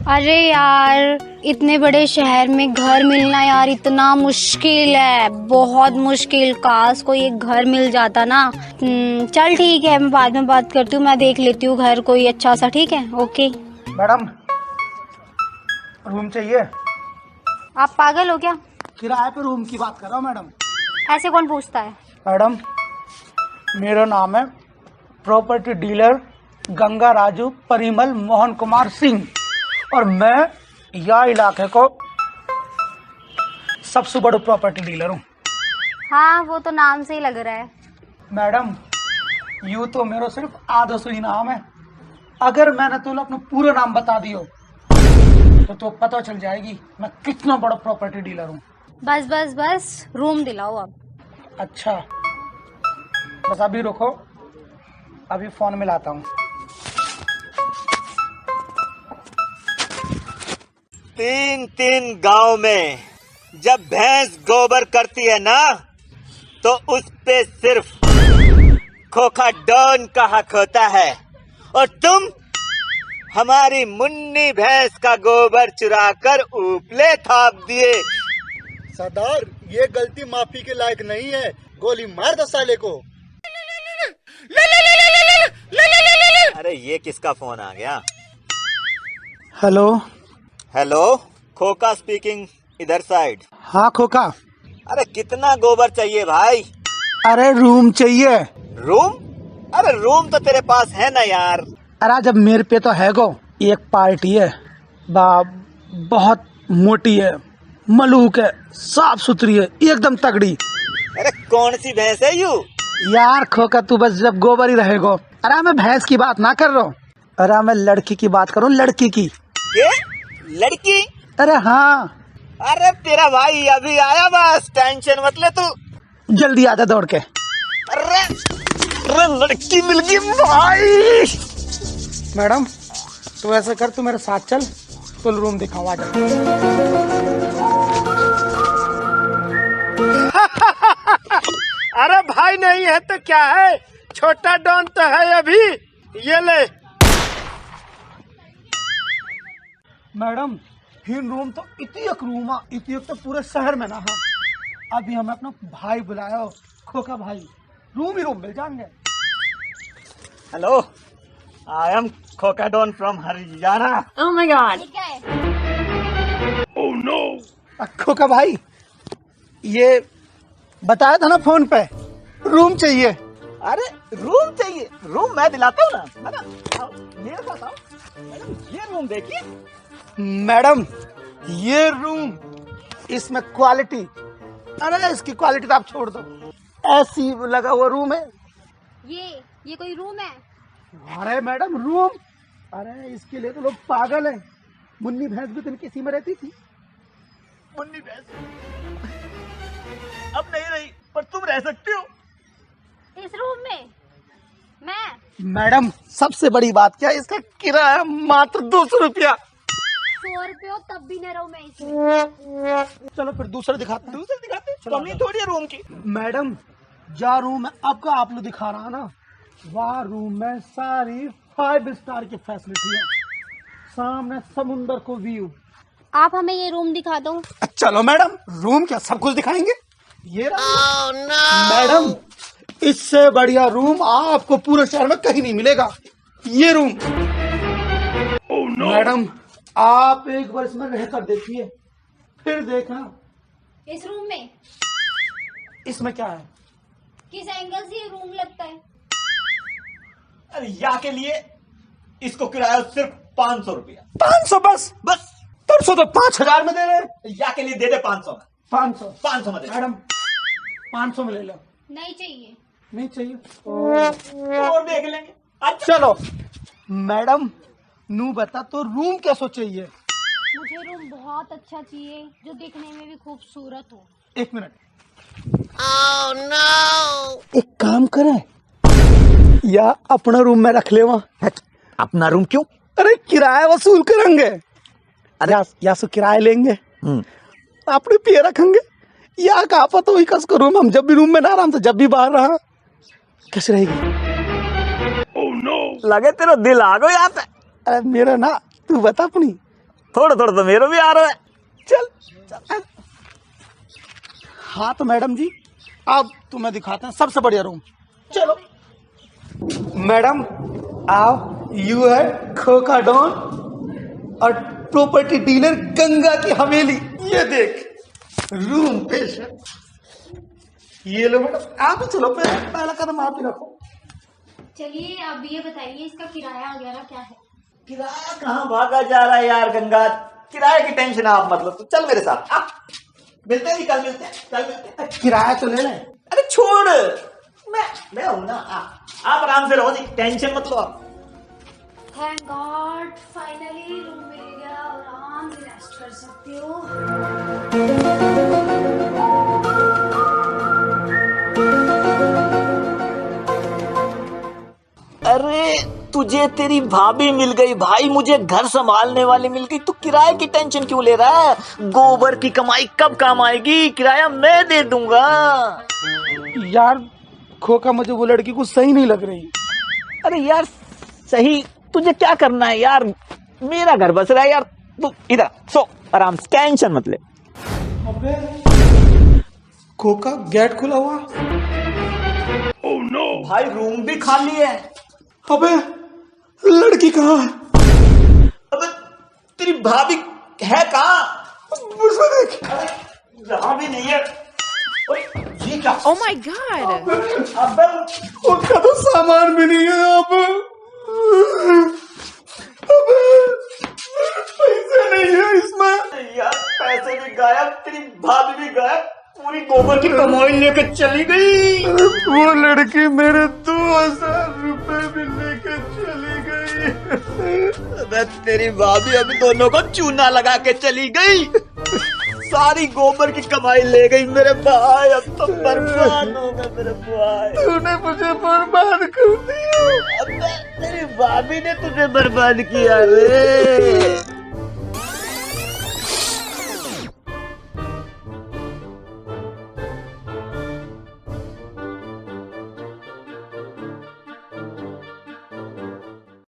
अरे यार, इतने बड़े शहर में घर मिलना यार इतना मुश्किल है, बहुत मुश्किल। काश कोई एक घर मिल जाता ना। चल ठीक है, मैं बाद में बात करती हूँ, मैं देख लेती हूँ घर कोई अच्छा सा। ठीक है, ओके। मैडम, रूम चाहिए? आप पागल हो क्या? किराए पे रूम की बात कर रहा हूँ मैडम। ऐसे कौन पूछता है? मैडम, मेरा नाम है प्रॉपर्टी डीलर गंगा राजू परिमल मोहन कुमार सिंह और मैं यह इलाके को सबसे बड़ा प्रॉपर्टी डीलर हूँ। हाँ, वो तो नाम से ही लग रहा है। मैडम, यूँ तो मेरा सिर्फ आधा सौ ही नाम है। अगर मैंने तुम्हें अपना पूरा नाम बता दियो तो पता चल जाएगी मैं कितना बड़ा प्रॉपर्टी डीलर हूँ। बस बस बस, रूम दिलाओ अब। अच्छा, बस अभी रुको, अभी फोन मिलाता हूँ। 3-3 गांव में जब भैंस गोबर करती है ना तो उस पे सिर्फ खोखा डॉन का हक होता है, और तुम हमारी मुन्नी भैंस का गोबर चुराकर ऊपले थाप दिए। सरदार, ये गलती माफी के लायक नहीं है। गोली मार दो साले को। अरे ये किसका फोन आ गया? हेलो। हेलो, खोखा स्पीकिंग, इधर साइड। हाँ खोखा। अरे कितना गोबर चाहिए भाई? अरे रूम चाहिए। रूम? अरे रूम तो तेरे पास है ना यार। अरे जब मेरे पे तो है गो। एक पार्टी है, बहुत मोटी है, मलूक है, साफ सुथरी है, एकदम तगड़ी। अरे कौन सी भैंस है यू? यार खोखा, तू बस जब गोबर ही रहेगो। अरे मैं भैंस की बात ना कर रहा हूँ, अरे मैं लड़की की बात करूँ, लड़की की। के? लड़की? अरे हाँ। अरे तेरा भाई अभी आया, बस टेंशन मत ले तू। जल्दी आजा दौड़ के। अरे लड़की मिल गई भाई। मैडम, तू ऐसा कर, तू मेरे साथ चल, तो रूम दिखाऊं, आजा। अरे भाई नहीं है तो क्या है, छोटा डॉन तो है अभी। ये ले। मैडम, फिर रूम तो इतियक रूम है, इतियक तो पूरे शहर में ना है। अभी हमें अपना भाई बुलाया हो, खोखा भाई, रूम ही रूम मिल जाएंगे। Hello, I am Khokha don from Haryana. Oh my god. Oh no. Khokha भाई, ये बताया था ना फोन पे, रूम चाहिए। अरे रूम चाहिए? रूम मैं दिलाता हूँ ना, है ना? आओ, मेरे साथ आओ। मैडम, ये रूम देखिए। मैडम, ये रूम, इसमें क्वालिटी, अरे इसकी क्वालिटी तो आप छोड़ दो, ऐसी लगा हुआ रूम है। ये कोई रूम है? अरे मैडम रूम, अरे इसके लिए तो लोग पागल हैं। मुन्नी भैंस भी तो इनकी इसी में रहती थी। मुन्नी भैंस अब नहीं रही, पर तुम रह सकते हो इस रूम में? मैडम, सबसे बड़ी बात क्या है, इसका किराया मात्र 200 रुपया। 100 रुपये हो तब भी न रहूं मैं इसमें। चलो फिर दूसरा दिखाते हैं। दूसरे दिखाते हैं, कमी थोड़ी है रूम की। मैडम, जा रूम है आपका, आप लोग दिखा रहा है ना, वहाँ रूम में सारी 5 स्टार की फैसिलिटी है, सामने समुंदर को व्यू। आप हमें ये रूम दिखा दो। चलो मैडम, रूम क्या सब कुछ दिखाएंगे। ये मैडम, इससे बढ़िया रूम आपको पूरे शहर में कहीं नहीं मिलेगा। ये रूम। मैडम, आप एक बार इसमें रहकर देखिए, फिर देखना इस रूम में इसमें क्या है। किस एंगल से ये रूम लगता है? अरे यहाँ के लिए इसको किराया सिर्फ 500 रुपया। 500 बस? बस। परसों तो 5000 में दे रहे। यहाँ के लिए दे दे 500 में। 500 में दे। मैडम, 500 में ले लो। नहीं चाहिए। नहीं चाहिए? और देख लेंगे। अच्छा चलो मैडम, नू बता तो रूम कैसो चाहिए? मुझे रूम बहुत अच्छा चाहिए, जो दिखने में भी खूबसूरत हो। 1 मिनट। एक काम करें, या अपना रूम में रख ले वहाँ। अपना रूम क्यों? अरे किराया वसूल करेंगे। अरे या सो किराया लेंगे, अपने पे रखेंगे, या का पता वही कस को रूम, हम जब भी रूम में ना आराम से, जब भी बाहर रहा कैसे रहेगी। लगे तेरा दिल आ गया यहाँ पे। अरे मेरा ना, तू बता अपनी, थोड़ा थोड़ा तो मेरे भी आ रहा है। चल। हाँ तो मैडम जी, अब तुम्हें दिखाते हैं सबसे बढ़िया रूम। चलो मैडम, आओ। यू है खोखा डॉन और प्रॉपर्टी डीलर गंगा की हवेली। ये देख रूम पेश है। ये लो मैडम, आप ही चलो, पहला कदम आप ही रखो। चलिए अब ये बताइए इसका किराया वगैरह क्या है? किराया कहाँ भागा जा रहा है यार गंगा, किराए की टेंशन आप मतलब, तो चल मेरे साथ। मिलते हैं, कल मिलते हैं, कल मिलते हैं। किराया तो ले लें। अरे छोड़, मैं हूं ना। आप आराम से रहो जी, टेंशन मत लो आप। थैंक गॉड फाइनली रूम मिल गया और आराम से रेस्ट कर सकती हूँ। अरे तुझे तेरी भाभी मिल गई भाई, मुझे घर संभालने वाली मिल गई, तू किराए की टेंशन क्यों ले रहा है? गोबर की कमाई कब काम आएगी, किराया मैं दे दूंगा। यार खोखा, मुझे वो लड़की कुछ सही नहीं लग रही। अरे यार सही, तुझे क्या करना है यार, मेरा घर बस रहा है यार, तू इधर सो आराम से, टेंशन मत ले। अबे खोखा, गेट खुला हुआ। ओह नो भाई, रूम भी खाली है। अबे लड़की कहाँ है? अबे तेरी भाभी है कहाँ? उसमें देख। अरे यहाँ भी नहीं है। ओए, ये क्या? Oh my god! अबे उसका तो सामान भी नहीं है। अबे पैसे नहीं है इसमें। यार पैसे भी गायब, तेरी भाभी भी गायब, पूरी गोबर की कमाई लेके चली गई। वो लड़की मेरे 2000 रुपए भी लेके चली गई। अबे तेरी भाभी अभी दोनों को चूना लगा के चली गई, सारी गोबर की कमाई ले गई मेरे भाई, अब तो बर्बाद हो गए मेरे भाई। तूने मुझे बर्बाद कर दिया। अबे तेरी भाभी ने तुझे बर्बाद किया रे।